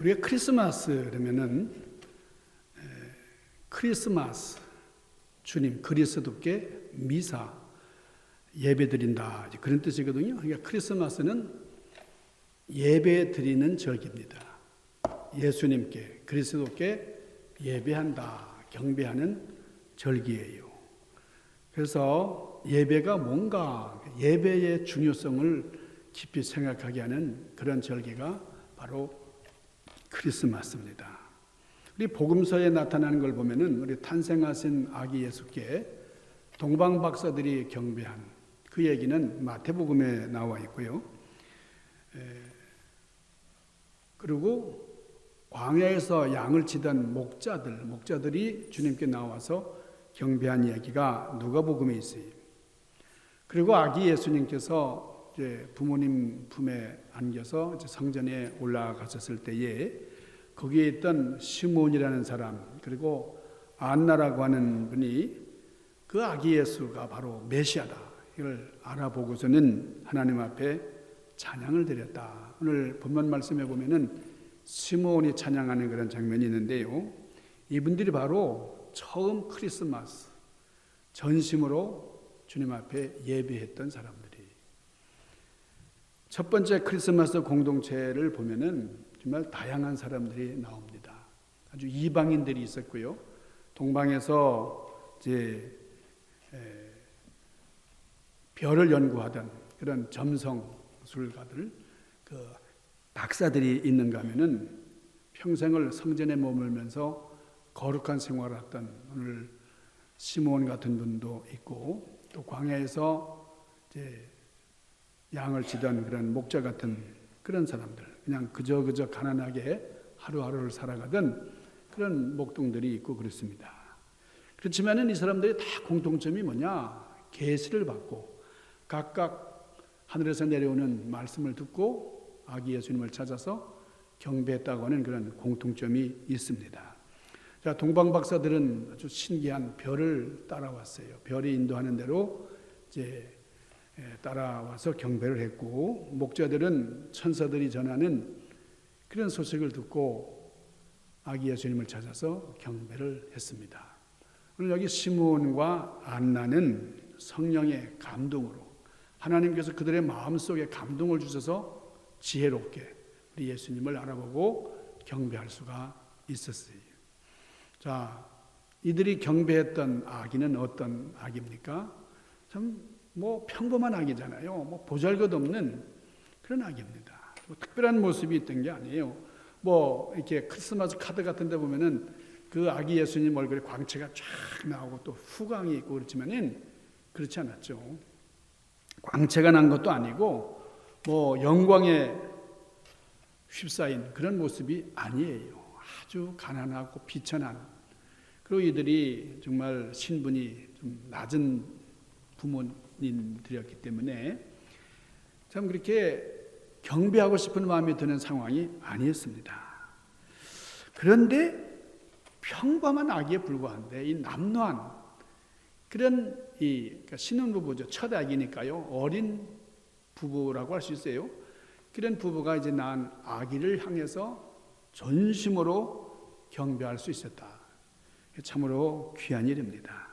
우리가 크리스마스 그러면은 크리스마스 주님 그리스도께 미사 예배 드린다 그런 뜻이거든요. 그러니까 크리스마스는 예배 드리는 절기입니다. 예수님께 그리스도께 예배한다 경배하는 절기예요. 그래서 예배가 뭔가 예배의 중요성을 깊이 생각하게 하는 그런 절기가 바로 크리스마스입니다. 우리 복음서에 나타나는 걸 보면은 우리 탄생하신 아기 예수께 동방 박사들이 경배한 그 얘기는 마태복음에 나와 있고요. 그리고 광야에서 양을 치던 목자들이 주님께 나와서 경배한 이야기가 누가복음에 있어요. 그리고 아기 예수님께서 이제 부모님 품에 안겨서 이제 성전에 올라가셨을 때에 거기에 있던 시몬이라는 사람 그리고 안나라고 하는 분이 그 아기 예수가 바로 메시아다 이걸 알아보고서는 하나님 앞에 찬양을 드렸다. 오늘 본문 말씀에 보면은 시몬이 찬양하는 그런 장면이 있는데요. 이분들이 바로 처음 크리스마스 전심으로 주님 앞에 예배했던 사람들이. 첫 번째 크리스마스 공동체를 보면은 정말 다양한 사람들이 나옵니다. 아주 이방인들이 있었고요. 동방에서 이제 별을 연구하던 그런 점성술가들, 그 박사들이 있는가 하면은 평생을 성전에 머물면서 거룩한 생활을 했던 오늘 시몬 같은 분도 있고 또 광야에서 이제 양을 치던 그런 목자 같은 그런 사람들 그냥 그저 가난하게 하루하루를 살아가던 그런 목동들이 있고 그렇습니다. 그렇지만은 이 사람들이 다 공통점이 뭐냐? 계시를 받고 각각 하늘에서 내려오는 말씀을 듣고 아기 예수님을 찾아서 경배했다고 하는 그런 공통점이 있습니다. 자, 동방 박사들은 아주 신기한 별을 따라왔어요. 별이 인도하는 대로 이제 따라와서 경배를 했고 목자들은 천사들이 전하는 그런 소식을 듣고 아기 예수님을 찾아서 경배를 했습니다. 오늘 여기 시몬과 안나는 성령의 감동으로 하나님께서 그들의 마음속에 감동을 주셔서 지혜롭게 우리 예수님을 알아보고 경배할 수가 있었어요. 자, 이들이 경배했던 아기는 어떤 아기입니까? 참 뭐 평범한 아기잖아요. 뭐 보잘것없는 그런 아기입니다. 뭐 특별한 모습이 있던 게 아니에요. 뭐 이렇게 크리스마스 카드 같은 데 보면은 그 아기 예수님 얼굴에 광채가 쫙 나오고 또 후광이 있고 그렇지만은 그렇지 않았죠. 광채가 난 것도 아니고 뭐 영광에 휩싸인 그런 모습이 아니에요. 아주 가난하고 비천한. 그리고 이들이 정말 신분이 좀 낮은 부모님들이었기 때문에 참 그렇게 경배하고 싶은 마음이 드는 상황이 아니었습니다. 그런데 평범한 아기에 불과한데 이 남노한 그런 그러니까 신혼부부죠. 첫 아기니까요. 어린 부부라고 할 수 있어요. 그런 부부가 이제 낳은 아기를 향해서 전심으로 경배할 수 있었다. 참으로 귀한 일입니다.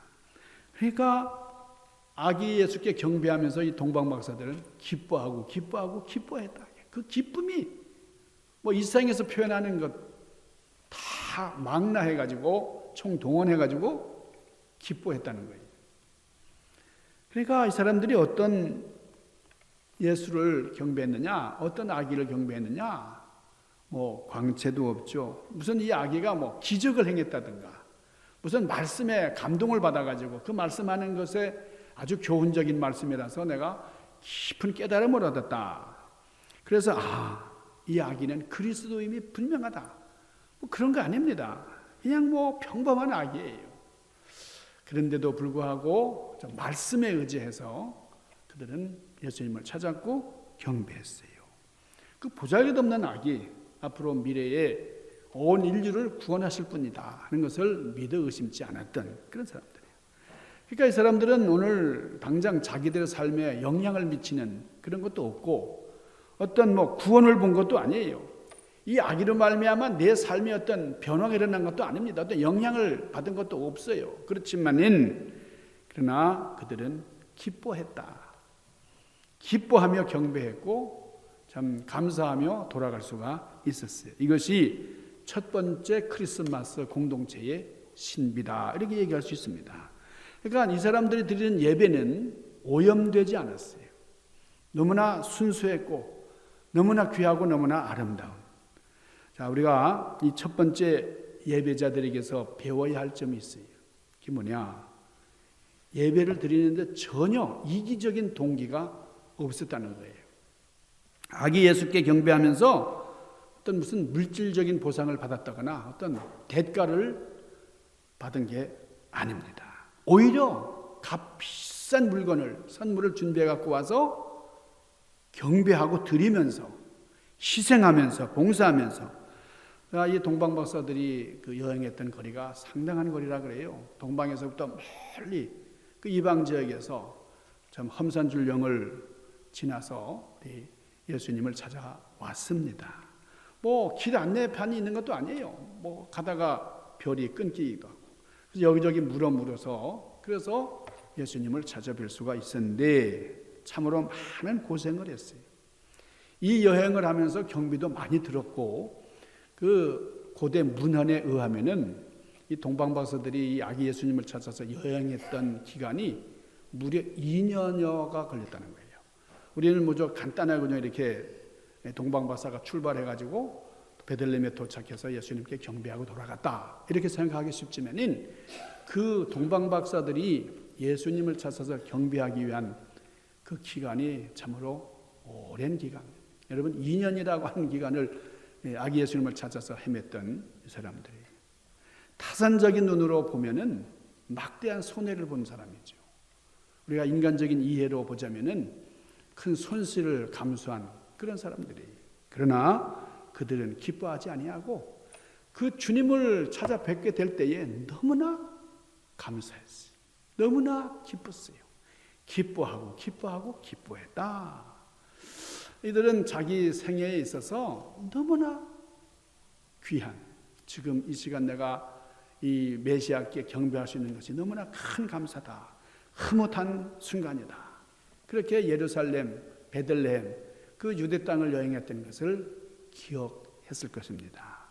그러니까 아기 예수께 경배하면서 이 동방 박사들은 기뻐했다. 그 기쁨이 뭐 일상에서 표현하는 것 다 망라해가지고 총동원해가지고 기뻐했다는 거예요. 그러니까 이 사람들이 어떤 예수를 경배했느냐, 어떤 아기를 경배했느냐, 뭐 광채도 없죠. 무슨 이 아기가 뭐 기적을 행했다든가, 무슨 말씀에 감동을 받아가지고 그 말씀하는 것에 아주 교훈적인 말씀이라서 내가 깊은 깨달음을 얻었다. 그래서 이 아기는 그리스도임이 분명하다. 뭐 그런 거 아닙니다. 그냥 뭐 평범한 아기예요. 그런데도 불구하고 말씀에 의지해서 그들은 예수님을 찾았고 경배했어요. 그 보잘것없는 아기 앞으로 미래에 온 인류를 구원하실 분이다 하는 것을 믿어 의심치 않았던 그런 사람들이에요. 그러니까 이 사람들은 오늘 당장 자기들의 삶에 영향을 미치는 그런 것도 없고 어떤 뭐 구원을 본 것도 아니에요. 이 아기로 말미암아 내 삶에 어떤 변화가 일어난 것도 아닙니다. 어떤 영향을 받은 것도 없어요. 그렇지만은 그러나 그들은 기뻐했다. 기뻐하며 경배했고 참 감사하며 돌아갈 수가 있었어요. 이것이 첫 번째 크리스마스 공동체의 신비다, 이렇게 얘기할 수 있습니다. 그러니까 이 사람들이 드리는 예배는 오염되지 않았어요. 너무나 순수했고 너무나 귀하고 너무나 아름다운. 자, 우리가 이 첫 번째 예배자들에게서 배워야 할 점이 있어요. 그게 뭐냐? 예배를 드리는데 전혀 이기적인 동기가 없었다는 거예요. 아기 예수께 경배하면서 어떤 무슨 물질적인 보상을 받았다거나 어떤 대가를 받은 게 아닙니다. 오히려 값비싼 물건을, 선물을 준비해 갖고 와서 경배하고 드리면서 희생하면서 봉사하면서, 이 동방 박사들이 그 여행했던 거리가 상당한 거리라 그래요. 동방에서부터 멀리 그 이방 지역에서 참 험산줄령을 지나서 예수님을 찾아왔습니다. 뭐 길 안내판이 있는 것도 아니에요. 뭐 가다가 별이 끊기기도 하고, 그래서 여기저기 물어서 그래서 예수님을 찾아뵐 수가 있었는데 참으로 많은 고생을 했어요. 이 여행을 하면서 경비도 많이 들었고, 그 고대 문헌에 의하면은 이 동방 박사들이 이 아기 예수님을 찾아서 여행했던 기간이 무려 2년여가 걸렸다는 거예요. 우리는 뭐죠, 간단하게 그냥 이렇게 동방 박사가 출발해가지고 베들레헴에 도착해서 예수님께 경배하고 돌아갔다, 이렇게 생각하기 쉽지만은 그 동방 박사들이 예수님을 찾아서 경배하기 위한 그 기간이 참으로 오랜 기간. 여러분, 2년이라고 하는 기간을 아기 예수님을 찾아서 헤맸던 이 사람들이 타산적인 눈으로 보면은 막대한 손해를 본 사람이죠. 우리가 인간적인 이해로 보자면은 큰 손실을 감수한 그런 사람들이. 그러나 그들은 기뻐하지 아니하고 그 주님을 찾아뵙게 될 때에 너무나 감사했어요. 너무나 기뻤어요. 기뻐하고 기뻐했다. 이들은 자기 생애에 있어서 너무나 귀한, 지금 이 시간 내가 이 메시아께 경배할 수 있는 것이 너무나 큰 감사다, 흐뭇한 순간이다. 그렇게 예루살렘, 베들레헴, 그 유대 땅을 여행했던 것을 기억했을 것입니다.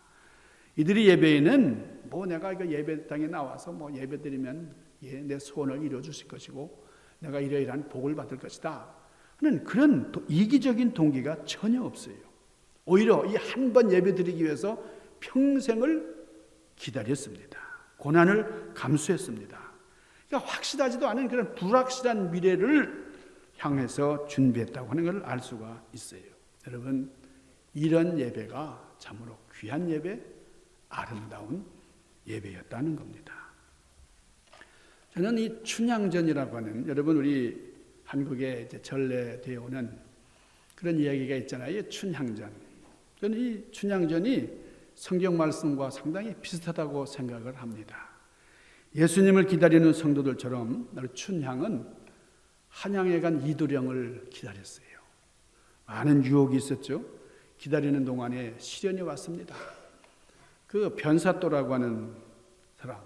이들이 예배에는 뭐 내가 이거 예배 땅에 나와서 뭐 예배 드리면 내 소원을 이루어 주실 것이고 내가 이러이러한 복을 받을 것이다 하는 그런 이기적인 동기가 전혀 없어요. 오히려 이 한 번 예배 드리기 위해서 평생을 기다렸습니다. 고난을 감수했습니다. 그러니까 확실하지도 않은 그런 불확실한 미래를 향해서 준비했다고 하는 것을 알 수가 있어요. 여러분, 이런 예배가 참으로 귀한 예배, 아름다운 예배였다는 겁니다. 저는 이 춘향전이라고 하는, 여러분 우리 한국에 이제 전래되어 오는 그런 이야기가 있잖아요. 춘향전. 저는 이 춘향전이 성경 말씀과 상당히 비슷하다고 생각을 합니다. 예수님을 기다리는 성도들처럼 춘향은 한양에 간 이도령을 기다렸어요. 많은 유혹이 있었죠. 기다리는 동안에 시련이 왔습니다. 그 변사또라고 하는 사람,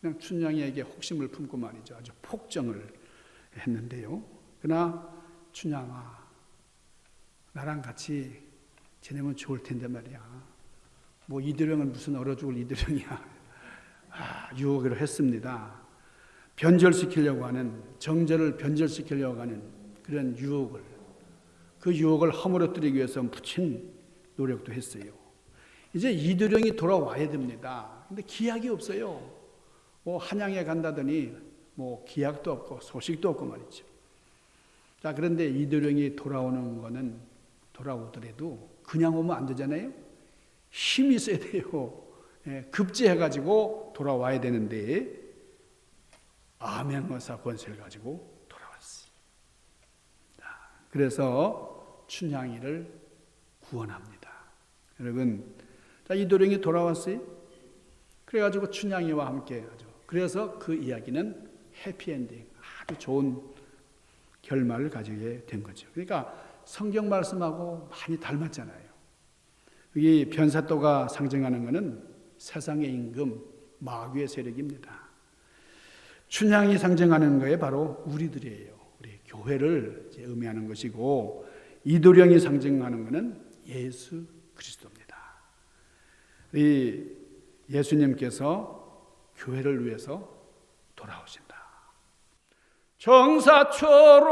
그냥 춘향에게 혹심을 품고 말이죠. 아주 폭정을 했는데요. 그러나 춘향아, 나랑 같이 지내면 좋을 텐데 말이야. 뭐 이도령은 무슨 얼어 죽을 이도령이야. 유혹을 했습니다. 변절시키려고 하는, 정절을 변절시키려고 하는 그런 유혹을, 그 유혹을 허물어뜨리기 위해서 붙인 노력도 했어요. 이제 이도령이 돌아와야 됩니다. 근데 기약이 없어요. 뭐 한양에 간다더니 뭐 기약도 없고 소식도 없고 말이죠. 자, 그런데 이도령이 돌아오는 거는 돌아오더라도 그냥 오면 안 되잖아요. 힘이 있어야 돼요. 급제해가지고 돌아와야 되는데 암행어사 권세를 가지고 돌아왔어요. 그래서 춘향이를 구원합니다. 여러분, 이도령이 돌아왔어요. 그래가지고 춘향이와 함께 하죠. 그래서 그 이야기는 해피엔딩, 아주 좋은 결말을 가지게 된 거죠. 그러니까 성경 말씀하고 많이 닮았잖아요. 이 변사또가 상징하는 것은 세상의 임금, 마귀의 세력입니다. 춘향이 상징하는 것이 바로 우리들이에요. 우리 교회를 이제 의미하는 것이고, 이도령이 상징하는 것은 예수 그리스도입니다. 이 예수님께서 교회를 위해서 돌아오신다. 정사처럼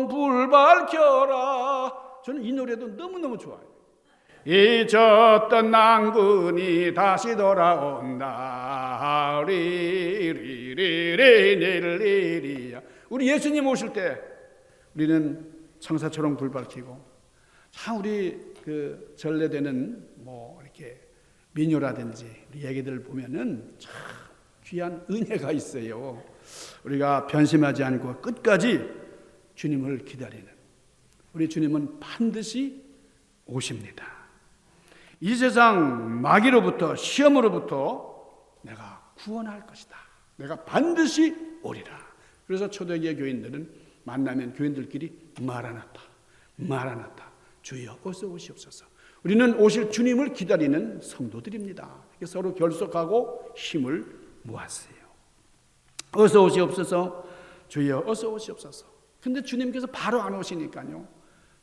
불 밝혀라. 저는 이 노래도 너무너무 좋아요. 잊었던 낭군이 다시 돌아온다. 리리리리리리야. 우리 예수님 오실 때 우리는 청사처럼 불 밝히고, 참 우리 그 전래되는 뭐 이렇게 민요라든지 우리 얘기들 보면은 참 귀한 은혜가 있어요. 우리가 변심하지 않고 끝까지 주님을 기다리는 우리 주님은 반드시 오십니다. 이 세상 마귀로부터, 시험으로부터 내가 구원할 것이다. 내가 반드시 오리라. 그래서 초대교회 교인들은 만나면 교인들끼리 마라나타, 마라나타, 주여 어서 오시옵소서. 우리는 오실 주님을 기다리는 성도들입니다. 서로 결속하고 힘을 모았어요. 어서 오시옵소서, 주여 어서 오시옵소서. 근데 주님께서 바로 안 오시니까요,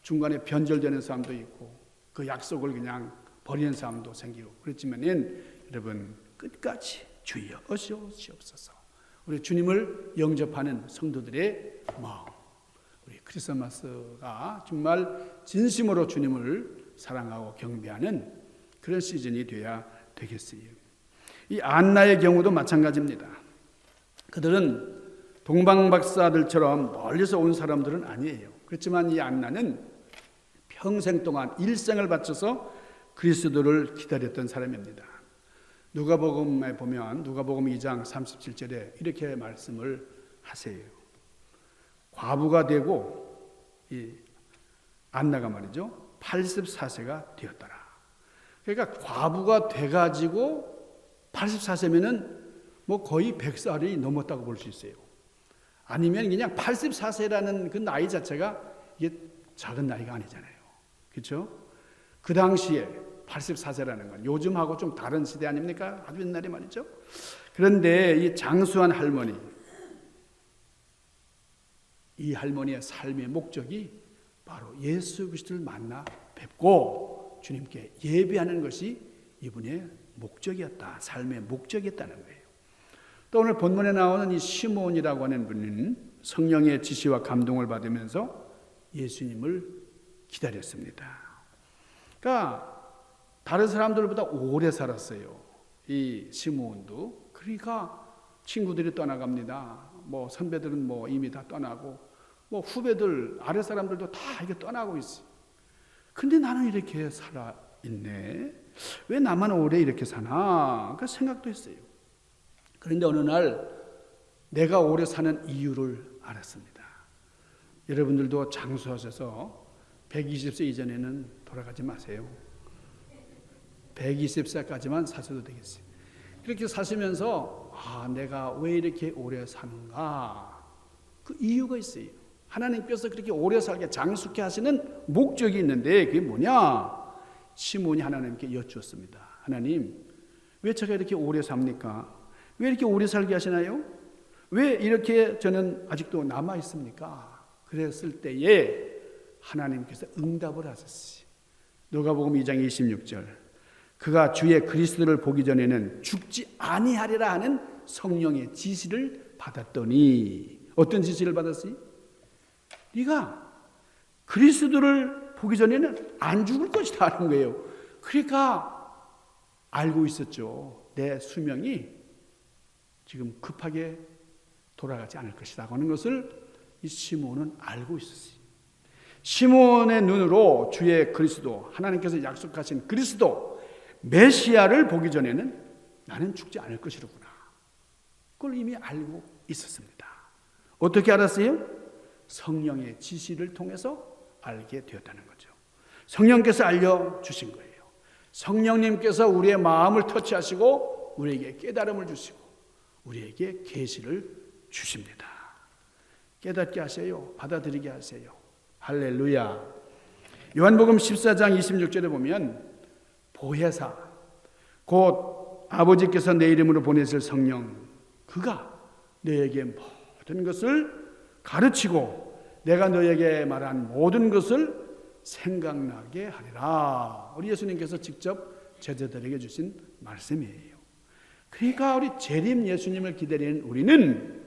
중간에 변절되는 사람도 있고 그 약속을 그냥 버리는 사람도 생기고 그렇지만은 여러분 끝까지 주여 어서 오시옵소서. 우리 주님을 영접하는 성도들의 마음, 우리 크리스마스가 정말 진심으로 주님을 사랑하고 경배하는 그런 시즌이 되어야 되겠어요. 이 안나의 경우도 마찬가지입니다. 그들은 동방박사들처럼 멀리서 온 사람들은 아니에요. 그렇지만 이 안나는 평생 동안 일생을 바쳐서 그리스도를 기다렸던 사람입니다. 누가복음에 보면 누가복음 2장 37절에 이렇게 말씀을 하세요. 과부가 되고 이 안나가 말이죠, 84세가 되었더라. 그러니까 과부가 돼가지고 84세면은 뭐 거의 100살이 넘었다고 볼 수 있어요. 아니면 그냥 84세라는 그 나이 자체가 이게 작은 나이가 아니잖아요. 그렇죠? 그 당시에 84세라는 건 요즘하고 좀 다른 시대 아닙니까? 아주 옛날에 말이죠. 그런데 이 장수한 할머니, 이 할머니의 삶의 목적이 바로 예수 그리스도를 만나 뵙고 주님께 예배하는 것이 이분의 목적이었다. 삶의 목적이었다는 거예요. 또 오늘 본문에 나오는 이 시몬이라고 하는 분은 성령의 지시와 감동을 받으면서 예수님을 기다렸습니다. 그러니까 다른 사람들보다 오래 살았어요. 이 시몬도. 그러니까 친구들이 떠나갑니다. 뭐 선배들은 뭐 이미 다 떠나고 뭐 후배들 아래 사람들도 다 이게 떠나고 있어요. 근데 나는 이렇게 살아 있네. 왜 나만 오래 이렇게 사나? 그 생각도 했어요. 그런데 어느 날 내가 오래 사는 이유를 알았습니다. 여러분들도 장수하셔서 120세 이전에는 돌아가지 마세요. 120세까지만 사셔도 되겠어요. 그렇게 사시면서 내가 왜 이렇게 오래 사는가? 그 이유가 있어요. 하나님께서 그렇게 오래 살게 장수케 하시는 목적이 있는데 그게 뭐냐? 시몬이 하나님께 여쭈었습니다. 하나님, 왜 제가 이렇게 오래 삽니까? 왜 이렇게 오래 살게 하시나요? 왜 이렇게 저는 아직도 남아 있습니까? 그랬을 때에 하나님께서 응답을 하셨어요. 누가복음 2장 26절. 그가 주의 그리스도를 보기 전에는 죽지 아니하리라 하는 성령의 지시를 받았더니, 어떤 지시를 받았어요? 네가 그리스도를 보기 전에는 안 죽을 것이다 하는 거예요. 그러니까 알고 있었죠. 내 수명이 지금 급하게 돌아가지 않을 것이다 하는 것을 이 시몬은 알고 있었어요. 시몬의 눈으로 주의 그리스도, 하나님께서 약속하신 그리스도 메시아를 보기 전에는 나는 죽지 않을 것이로구나. 그걸 이미 알고 있었습니다. 어떻게 알았어요? 성령의 지시를 통해서 알게 되었다는 거죠. 성령께서 알려주신 거예요. 성령님께서 우리의 마음을 터치하시고 우리에게 깨달음을 주시고 우리에게 계시를 주십니다. 깨닫게 하세요. 받아들이게 하세요. 할렐루야. 요한복음 14장 26절에 보면 보혜사, 곧 아버지께서 내 이름으로 보내실 성령, 그가 너에게 모든 것을 가르치고 내가 너에게 말한 모든 것을 생각나게 하리라. 우리 예수님께서 직접 제자들에게 주신 말씀이에요. 그러니까 우리 재림 예수님을 기다리는 우리는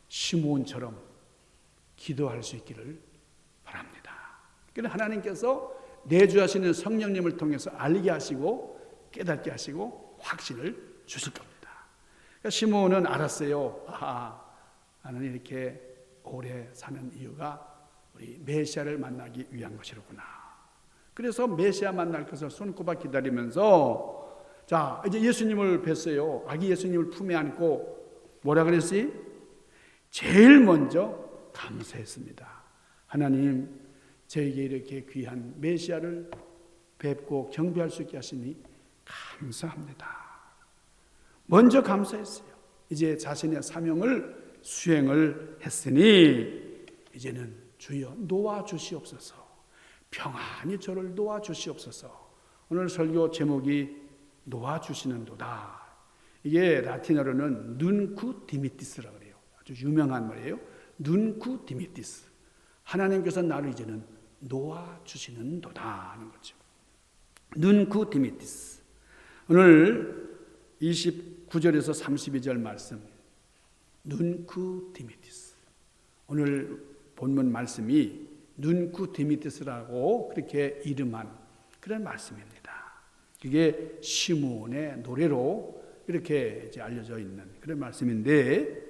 시므온처럼 기도할 수 있기를 바랍니다. 그래서 하나님께서 내주하시는 성령님을 통해서 알게 하시고 깨닫게 하시고 확신을 주실 겁니다. 그러니까 시므온은 알았어요. 나는 이렇게 오래 사는 이유가 우리 메시아를 만나기 위한 것이로구나. 그래서 메시아 만날 것을 손꼽아 기다리면서 자, 이제 예수님을 뵀어요. 아기 예수님을 품에 안고 뭐라 그랬지? 제일 먼저 감사했습니다. 하나님, 저에게 이렇게 귀한 메시아를 뵙고 경배할 수 있게 하시니 감사합니다. 먼저 감사했어요. 이제 자신의 사명을 수행을 했으니 이제는 주여 놓아주시옵소서. 평안히 저를 놓아주시옵소서. 오늘 설교 제목이 놓아주시는도다. 이게 라틴어로는 눈쿠 디미티스라고 그래요. 아주 유명한 말이에요. 눈쿠 디미티스. 하나님께서 나를 이제는 놓아주시는도다 하는 거죠. 눈쿠 디미티스. 오늘 29절에서 32절 말씀. 눈쿠 디미티스. 오늘 본문 말씀이 눈쿠 디미티스라고 그렇게 이름한 그런 말씀입니다. 그게 시므온의 노래로 이렇게 이제 알려져 있는 그런 말씀인데,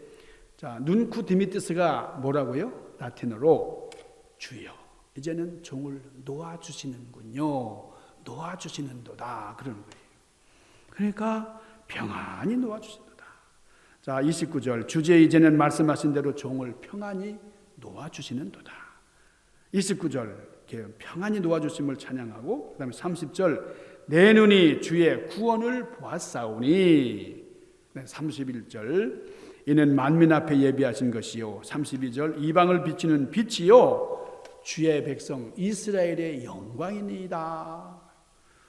자, 눈쿠 디미티스가 뭐라고요? 라틴어로 주여, 이제는 종을 놓아주시는군요. 놓아주시는도다. 그러는 거예요. 그러니까 평안히 놓아주신도다. 자, 29절 주제 이제는 말씀하신 대로 종을 평안히 놓아주시는도다. 29절 평안히 놓아주심을 찬양하고, 그 다음에 30절 내 눈이 주의 구원을 보았사오니, 31절 이는 만민 앞에 예비하신 것이요, 32절 이방을 비치는 빛이요 주의 백성 이스라엘의 영광이니이다.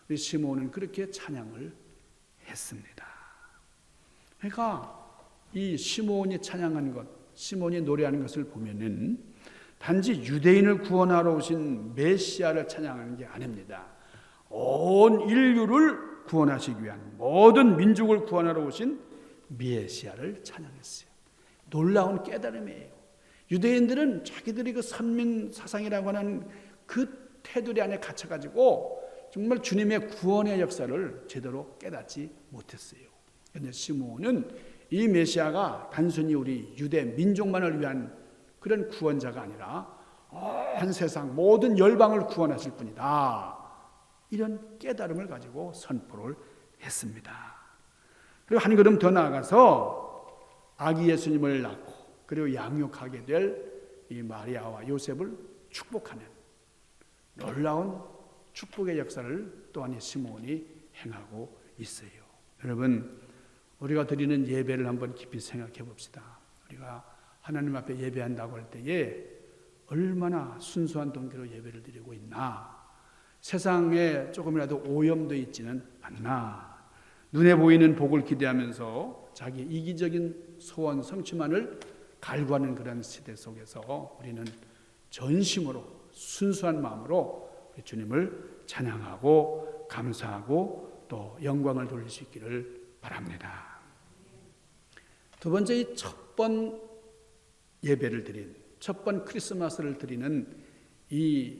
우리 시므온은 그렇게 찬양을 했습니다. 그러니까 이 시므온이 찬양한 것, 시므온이 노래하는 것을 보면은 단지 유대인을 구원하러 오신 메시아를 찬양하는 게 아닙니다. 온 인류를 구원하시기 위한, 모든 민족을 구원하러 오신 메시아를 찬양했어요. 놀라운 깨달음이에요. 유대인들은 자기들이 그 선민 사상이라고 하는 그 테두리 안에 갇혀가지고 정말 주님의 구원의 역사를 제대로 깨닫지 못했어요. 그런데 시므온은 이 메시아가 단순히 우리 유대 민족만을 위한 그런 구원자가 아니라 온 세상 모든 열방을 구원하실 분이다. 이런 깨달음을 가지고 선포를 했습니다. 그리고 한 걸음 더 나아가서 아기 예수님을 낳고 그리고 양육하게 될 이 마리아와 요셉을 축복하는 놀라운 축복의 역사를 또한 이 시므온이 행하고 있어요. 여러분, 우리가 드리는 예배를 한번 깊이 생각해 봅시다. 우리가 하나님 앞에 예배한다고 할 때에 얼마나 순수한 동기로 예배를 드리고 있나? 세상에 조금이라도 오염되어 있지는 않나? 눈에 보이는 복을 기대하면서 자기 이기적인 소원 성취만을 갈구하는 그런 시대 속에서 우리는 전심으로 순수한 마음으로 우리 주님을 찬양하고 감사하고 또 영광을 돌릴 수 있기를 바랍니다. 두 번째, 이 첫 번 예배를 드린, 첫 번 크리스마스를 드리는 이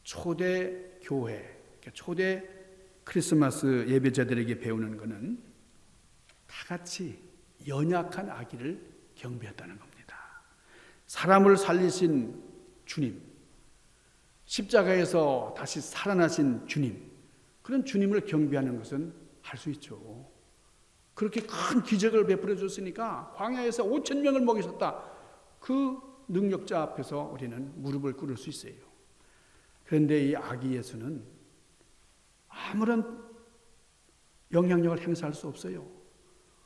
초대 교회, 초대 크리스마스 예배자들에게 배우는 것은 다 같이 연약한 아기를 경배했다는 겁니다. 사람을 살리신 주님, 십자가에서 다시 살아나신 주님, 그런 주님을 경배하는 것은 할 수 있죠. 그렇게 큰 기적을 베풀어 줬으니까 광야에서 5,000명을 먹이셨다. 그 능력자 앞에서 우리는 무릎을 꿇을 수 있어요. 그런데 이 아기 예수는 아무런 영향력을 행사할 수 없어요.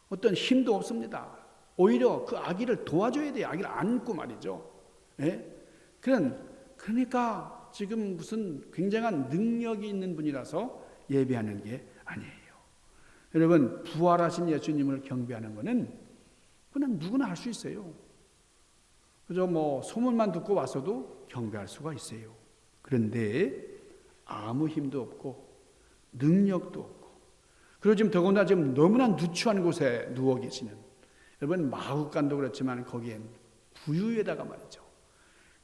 어떤 힘도 없습니다. 오히려 그 아기를 도와줘야 돼요. 아기를 안고 말이죠. 예? 그러니까 지금 무슨 굉장한 능력이 있는 분이라서 예배하는 게 아니에요. 여러분, 부활하신 예수님을 경배하는 것은 그냥 누구나 할 수 있어요. 그저 뭐 소문만 듣고 와서도 경배할 수가 있어요. 그런데 아무 힘도 없고 능력도 없고, 그리고 지금 더군다나 지금 너무나 누추한 곳에 누워 계시는, 여러분 마구간도 그렇지만 거기엔 부유에다가 말이죠,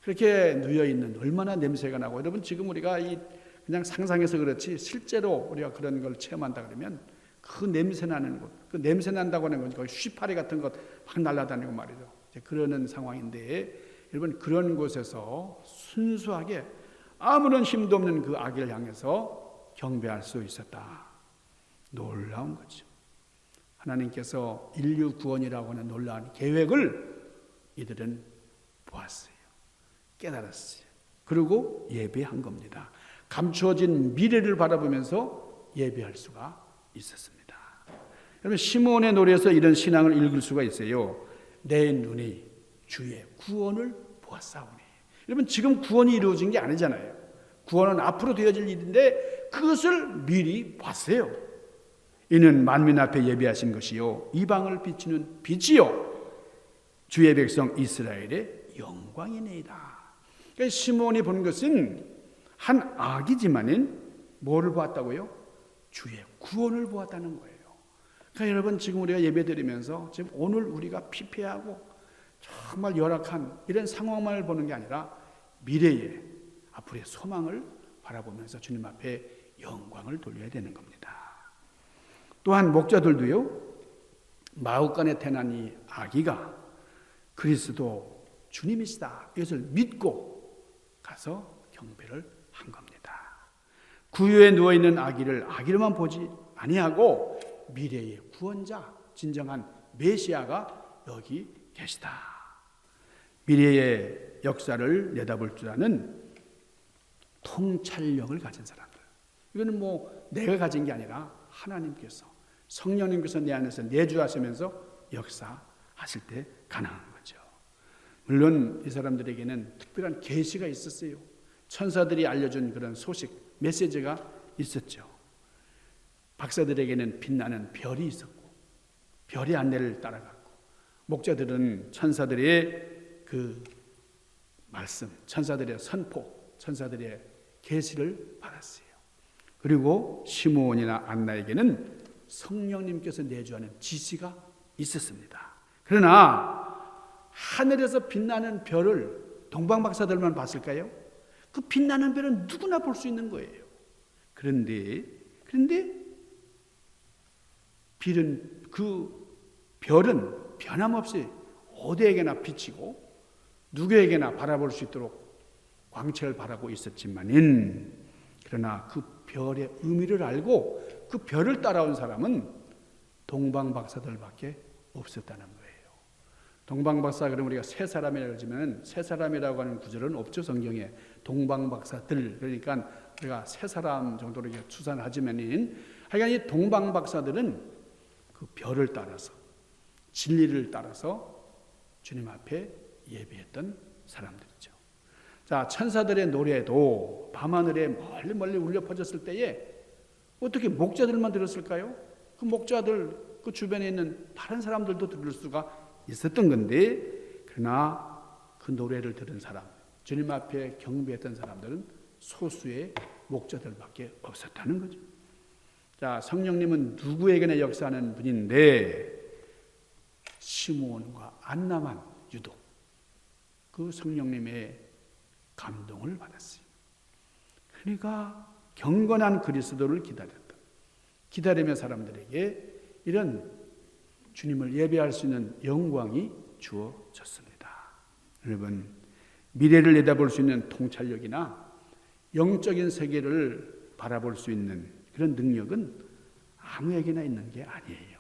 그렇게 누워 있는 얼마나 냄새가 나고, 여러분 지금 우리가 그냥 상상해서 그렇지 실제로 우리가 그런 걸 체험한다 그러면 그 냄새 나는 곳, 그 냄새 난다고 하는 건 거의 쉬파리 같은 것 막 날아다니고 말이죠. 그러는 상황인데, 여러분 그런 곳에서 순수하게 아무런 힘도 없는 그 아기를 향해서 경배할 수 있었다. 놀라운 거죠. 하나님께서 인류 구원이라고 하는 놀라운 계획을 이들은 보았어요. 깨달았어요. 그리고 예배한 겁니다. 감추어진 미래를 바라보면서 예배할 수가 있었습니다. 여러분, 시므온의 노래에서 이런 신앙을 읽을 수가 있어요. 내 눈이 주의 구원을 보았사오니. 여러분, 지금 구원이 이루어진 게 아니잖아요. 구원은 앞으로 되어질 일인데 그것을 미리 봤어요. 이는 만민 앞에 예비하신 것이요 이방을 비추는 빛이요 주의 백성 이스라엘의 영광이니이다. 그러니까 시므온이 본 것은 한 아기지만은 뭐를 보았다고요? 주의 구원을 보았다는 거예요. 그러니까 여러분, 지금 우리가 예배드리면서 지금 오늘 우리가 피폐하고 정말 열악한 이런 상황만을 보는 게 아니라 미래의 앞으로의 소망을 바라보면서 주님 앞에 영광을 돌려야 되는 겁니다. 또한 목자들도요, 마구간에 태어난 이 아기가 그리스도 주님이시다, 이것을 믿고 가서 경배를 한 겁니다. 구유에 누워있는 아기를 아기로만 보지 아니하고 미래의 구원자, 진정한 메시아가 여기 계시다. 미래의 역사를 내다볼 줄 아는 통찰력을 가진 사람들. 이거는 뭐 내가 가진 게 아니라 하나님께서, 성령님께서 내 안에서 내주하시면서 역사하실 때 가능한 거죠. 물론 이 사람들에게는 특별한 계시가 있었어요. 천사들이 알려준 그런 소식, 메시지가 있었죠. 박사들에게는 빛나는 별이 있었고, 별의 안내를 따라갔고, 목자들은 천사들의 그 말씀, 천사들의 선포, 천사들의 계시를 받았어요. 그리고 시므온이나 안나에게는 성령님께서 내주하는 지시가 있었습니다. 그러나 하늘에서 빛나는 별을 동방박사들만 봤을까요? 그 빛나는 별은 누구나 볼 수 있는 거예요. 그런데 그 별은 변함없이 어디에게나 비치고 누구에게나 바라볼 수 있도록 광채를 바라고 있었지만은, 그러나 그 별의 의미를 알고 그 별을 따라온 사람은 동방박사들밖에 없었다는 거예요. 동방박사, 그러면 우리가 세 사람이라고 하지만 세 사람이라고 하는 구절은 없죠, 성경에. 동방박사들, 그러니까 우리가 세 사람 정도로 추산하지만은, 하여간 이 동방박사들은 그 별을 따라서, 진리를 따라서 주님 앞에 예배했던 사람들이죠. 자, 천사들의 노래도 밤하늘에 멀리 멀리 울려 퍼졌을 때에 어떻게 목자들만 들었을까요? 그 목자들, 그 주변에 있는 다른 사람들도 들을 수가 있었던 건데, 그러나 그 노래를 들은 사람, 주님 앞에 경배했던 사람들은 소수의 목자들밖에 없었다는 거죠. 자, 성령님은 누구에게나 역사하는 분인데 시므온과 안나만 유독 그 성령님의 감동을 받았어요. 그러니까 경건한 그리스도를 기다리며 사람들에게 이런 주님을 예배할 수 있는 영광이 주어졌습니다. 여러분, 미래를 내다볼 수 있는 통찰력이나 영적인 세계를 바라볼 수 있는 그런 능력은 아무에게나 있는 게 아니에요.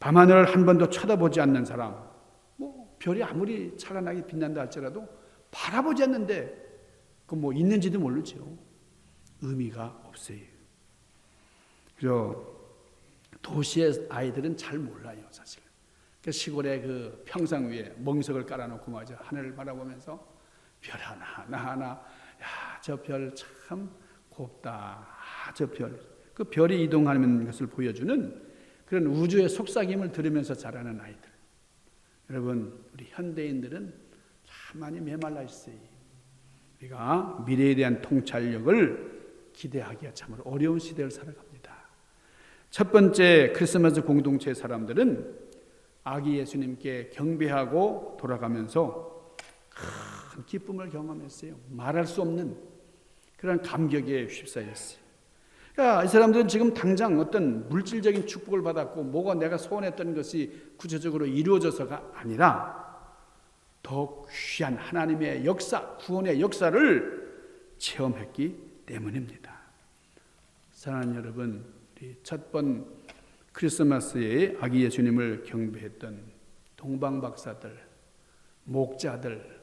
밤하늘을 한 번도 쳐다보지 않는 사람, 뭐 별이 아무리 찬란하게 빛난다 할지라도 바라보지 않는데 그 뭐 있는지도 모르죠. 의미가 없어요. 그래서 도시의 아이들은 잘 몰라요, 사실. 시골의 그 평상 위에 멍석을 깔아놓고 하늘을 바라보면서 별 하나, 야, 저 별 참 곱다. 저 별. 그 별이 이동하는 것을 보여주는 그런 우주의 속삭임을 들으면서 자라는 아이들. 여러분, 우리 현대인들은 참 많이 메말라 있어요. 우리가 미래에 대한 통찰력을 기대하기가 참으로 어려운 시대를 살아갑니다. 첫 번째 크리스마스 공동체 사람들은 아기 예수님께 경배하고 돌아가면서 큰 기쁨을 경험했어요. 말할 수 없는 그런 감격에 휩싸였어요. 그러니까 이 사람들은 지금 당장 어떤 물질적인 축복을 받았고 뭐가 내가 소원했던 것이 구체적으로 이루어져서가 아니라 더 귀한 하나님의 역사, 구원의 역사를 체험했기 때문입니다. 사랑하는 여러분, 우리 첫 번 크리스마스에 아기 예수님을 경배했던 동방박사들, 목자들,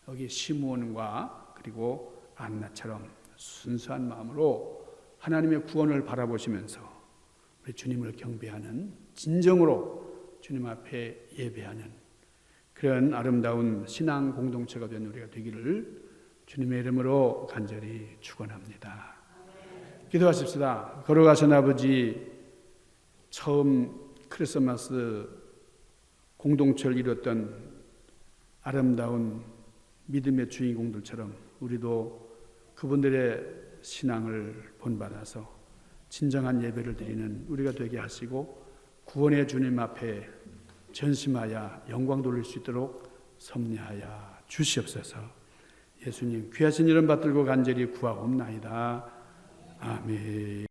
여기 시므온과 그리고 안나처럼 순수한 마음으로 하나님의 구원을 바라보시면서 우리 주님을 경배하는, 진정으로 주님 앞에 예배하는 그런 아름다운 신앙 공동체가 된 우리가 되기를 주님의 이름으로 간절히 축원합니다. 기도하십시다. 걸어가신 아버지, 처음 크리스마스 공동체를 이뤘던 아름다운 믿음의 주인공들처럼 우리도 그분들의 신앙을 본받아서 진정한 예배를 드리는 우리가 되게 하시고 구원의 주님 앞에 전심하여 영광 돌릴 수 있도록 섭리하여 주시옵소서. 예수님 귀하신 이름 받들고 간절히 구하옵나이다. 아멘.